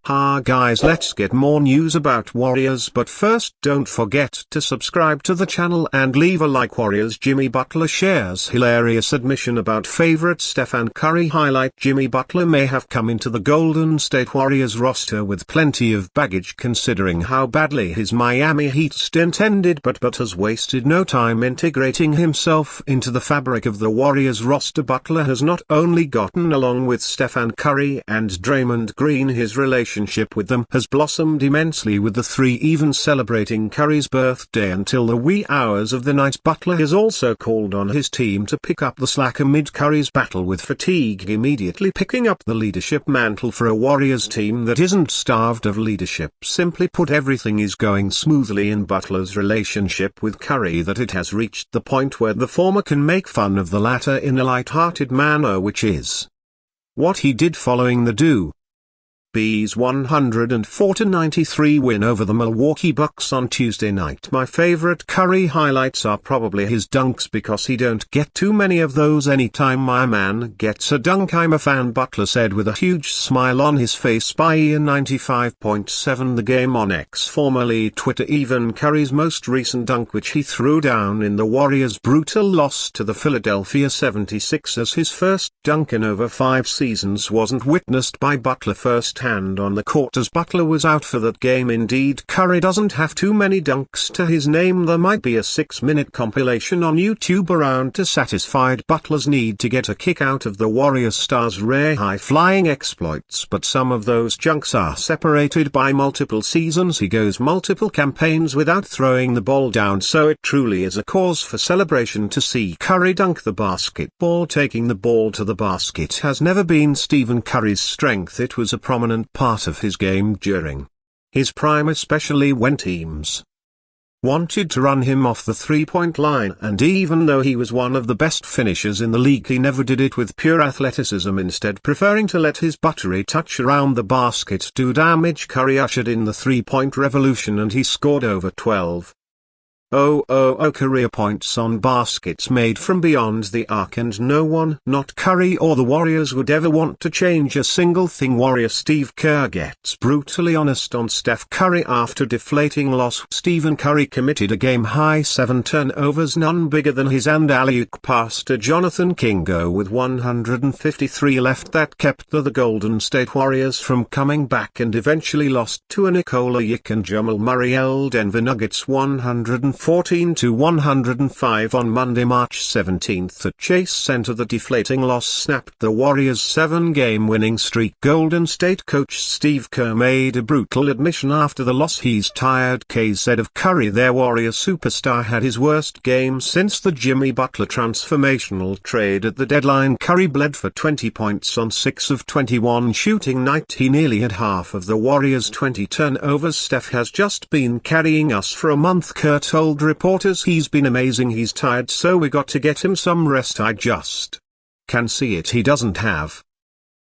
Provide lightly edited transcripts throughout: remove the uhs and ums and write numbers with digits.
Ha guys, let's get more news about Warriors, but first don't forget to subscribe to the channel and leave a like. Warriors Jimmy Butler shares hilarious admission about favorite Stephen Curry highlight. Jimmy Butler may have come into the Golden State Warriors roster with plenty of baggage considering how badly his Miami Heat stint ended, but has wasted no time integrating himself into the fabric of the Warriors roster. Butler has not only gotten along with Stephen Curry and Draymond Green, his relationship with them has blossomed immensely, with the three even celebrating Curry's birthday until the wee hours of the night. Butler has also called on his team to pick up the slack amid Curry's battle with fatigue, immediately picking up the leadership mantle for a Warriors team that isn't starved of leadership. Simply put, everything is going smoothly in Butler's relationship with Curry that it has reached the point where the former can make fun of the latter in a light-hearted manner, which is what he did following the B's 104-93 win over the Milwaukee Bucks on Tuesday night. My favorite Curry highlights are probably his dunks, because he don't get too many of those. Anytime my man gets a dunk, I'm a fan, Butler said with a huge smile on his face. By Ian 95.7 The Game on X, formerly Twitter. Even Curry's most recent dunk, which he threw down in the Warriors' brutal loss to the Philadelphia 76ers, his first dunk in over 5 seasons, wasn't witnessed by Butler firsthand on the court, as Butler was out for that game. Indeed, Curry doesn't have too many dunks to his name. There might be a 6-minute compilation on YouTube around to satisfy Butler's need to get a kick out of the Warriors star's rare high-flying exploits, but some of those chunks are separated by multiple seasons. He goes multiple campaigns without throwing the ball down, so it truly is a cause for celebration to see Curry dunk the basketball. Taking the ball to the basket has never been Stephen Curry's strength. It was a prominent part of his game during his prime, especially when teams wanted to run him off the three-point line, and even though he was one of the best finishers in the league, he never did it with pure athleticism, instead preferring to let his buttery touch around the basket do damage. Curry ushered in the three-point revolution, and he scored over 12 career points on baskets made from beyond the arc, and no one, not Curry or the Warriors, would ever want to change a single thing. Warrior Steve Kerr gets brutally honest on Steph Curry after deflating loss. Stephen Curry committed a game-high 7 turnovers, none bigger than his, and alley-oop pass to Jonathan Kingo with 153 left that kept the Golden State Warriors from coming back, and eventually lost to a Nikola Jokic and Jamal Murray Denver Nuggets 114-105 on Monday, March 17 at Chase Center. The deflating loss snapped the Warriors' 7-game winning streak. Golden State coach Steve Kerr made a brutal admission after the loss. He's tired. K said of Curry, their Warrior superstar had his worst game since the Jimmy Butler transformational trade at the deadline. Curry bled for 20 points on 6 of 21 shooting night. He nearly had half of the Warriors' 20 turnovers. Steph has just been carrying us for a month, Kerr told reporters. He's been amazing. He's tired, so we got to get him some rest. I just can see it. He doesn't have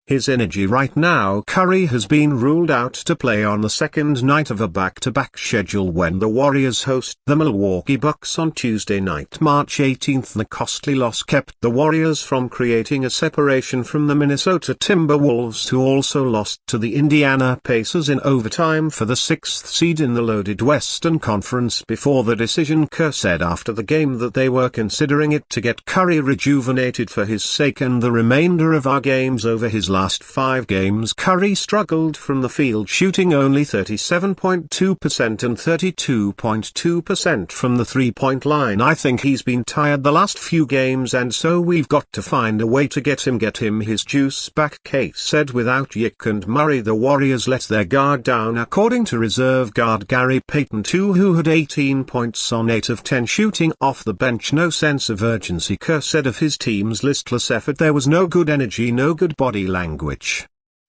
his energy right now. Curry has been ruled out to play on the second night of a back-to-back schedule when the Warriors host the Milwaukee Bucks on Tuesday night, March 18. The costly loss kept the Warriors from creating a separation from the Minnesota Timberwolves, who also lost to the Indiana Pacers in overtime for the 6th seed in the loaded Western Conference. Before the decision, Kerr said after the game that they were considering it to get Curry rejuvenated for his sake and the remainder of our games. Over his last 5 games, Curry struggled from the field, shooting only 37.2% and 32.2% from the three-point line. I think he's been tired the last few games, and so we've got to find a way to get him his juice back, Kate said. Without Jokic and Murray, the Warriors let their guard down, according to reserve guard Gary Payton II, who had 18 points on 8 of 10 shooting off the bench. No sense of urgency, Kerr said of his team's listless effort. There was no good energy, no good body language.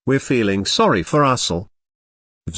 We're feeling sorry for Russell.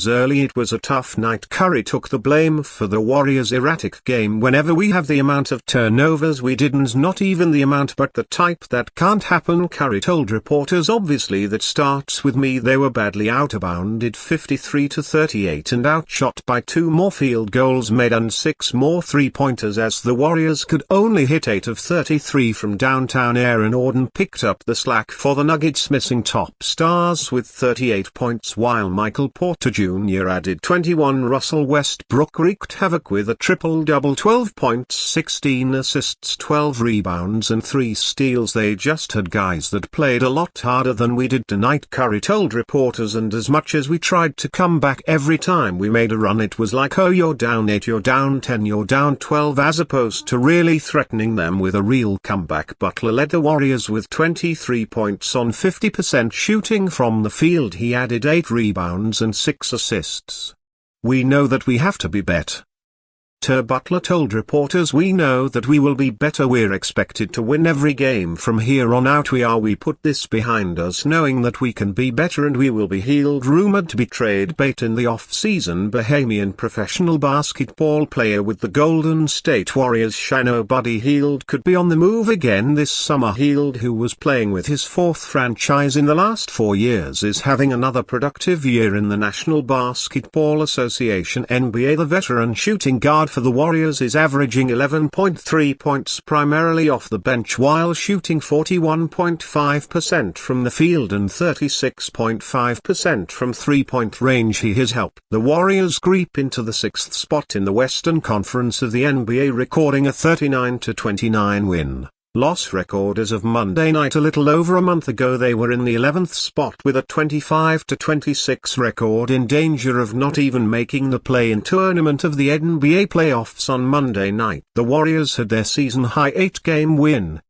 Early it was a tough night. Curry took the blame for the Warriors' erratic game. Whenever we have the amount of turnovers we didn't, not even the amount but the type that can't happen, Curry told reporters. Obviously that starts with me. They were badly out-bounded 53-38 and outshot by 2 more field goals made and 6 more three-pointers, as the Warriors could only hit 8 of 33 from downtown. Aaron Gordon picked up the slack for the Nuggets, missing top stars with 38 points, while Michael Porter Jr. added 21. Russell Westbrook wreaked havoc with a triple-double: 12 points, 16 assists, 12 rebounds and 3 steals. They just had guys that played a lot harder than we did tonight, Curry told reporters, and as much as we tried to come back every time we made a run, it was like, oh, you're down 8, you're down 10, you're down 12, as opposed to really threatening them with a real comeback. Butler led the Warriors with 23 points on 50% shooting from the field. He added 8 rebounds and 6 assists. We know that we have to be better. Butler told reporters, we know that we will be better. We're expected to win every game from here on out. We put this behind us knowing that we can be better and we will be. Hield, rumored to be trade bait in the off-season. Bahamian professional basketball player with the Golden State Warriors. Buddy Hield could be on the move again this summer. Hield, who was playing with his 4th franchise in the last 4 years, is having another productive year in the National Basketball Association NBA. The veteran shooting guard for the Warriors is averaging 11.3 points primarily off the bench while shooting 41.5% from the field and 36.5% from three-point range. He has helped the Warriors creep into the 6th spot in the Western Conference of the NBA, recording a 39-29 win-loss record as of Monday night. A little over a month ago they were in the 11th spot with a 25-26 record, in danger of not even making the play-in tournament of the NBA playoffs. On Monday night the Warriors had their season-high 8-game winning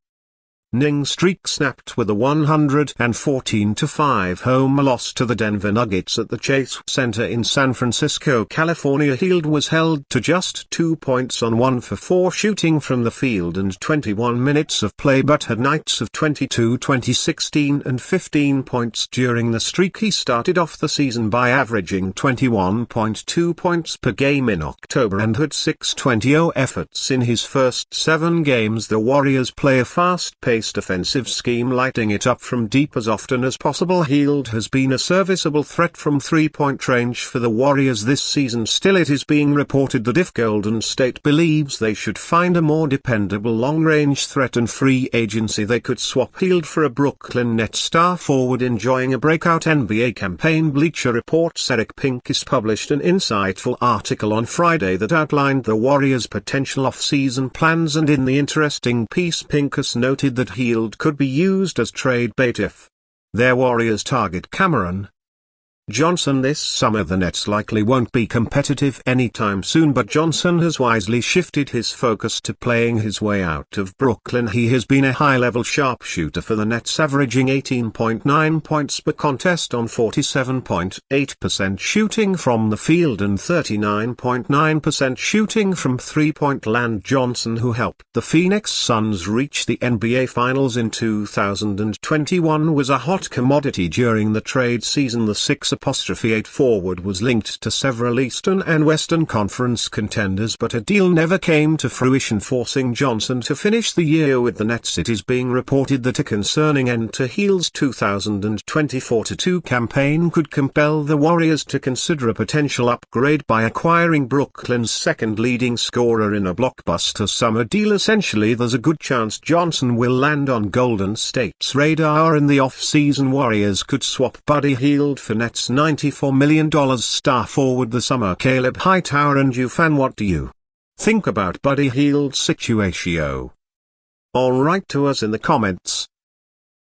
streak snapped with a 114-5 home loss to the Denver Nuggets at the Chase Center in San Francisco, California. Hield was held to just 2 points on 1 for 4 shooting from the field and 21 minutes of play, but had nights of 22, 16 and 15 points during the streak. He started off the season by averaging 21.2 points per game in October and had 6.20 efforts in his first 7 games. The Warriors play a fast-paced offensive scheme, lighting it up from deep as often as possible. Hield has been a serviceable threat from three-point range for the Warriors this season. Still, it is being reported that if Golden State believes they should find a more dependable long-range threat in free agency, they could swap Hield for a Brooklyn Nets star forward enjoying a breakout NBA campaign. Bleacher Report's Eric Pincus published an insightful article on Friday that outlined the Warriors' potential off-season plans, and in the interesting piece Pincus noted that Hield could be used as trade bait if their Warriors target Cameron Johnson this summer. The Nets likely won't be competitive anytime soon, but Johnson has wisely shifted his focus to playing his way out of Brooklyn. He has been a high-level sharpshooter for the Nets, averaging 18.9 points per contest on 47.8% shooting from the field and 39.9% shooting from three-point land. Johnson, who helped the Phoenix Suns reach the NBA Finals in 2021, was a hot commodity during the trade season. The 6'8" forward was linked to several Eastern and Western Conference contenders, but a deal never came to fruition, forcing Johnson to finish the year with the Nets. It is being reported that a concerning end to Hield's 2024-2 campaign could compel the Warriors to consider a potential upgrade by acquiring Brooklyn's second leading scorer in a blockbuster summer deal. Essentially, there's a good chance Johnson will land on Golden State's radar in the off-season. Warriors could swap Buddy Hield for Nets $94 million star forward the summer Caleb Hightower. And you, fan, what do you think about Buddy Hield's situation? All write to us in the comments.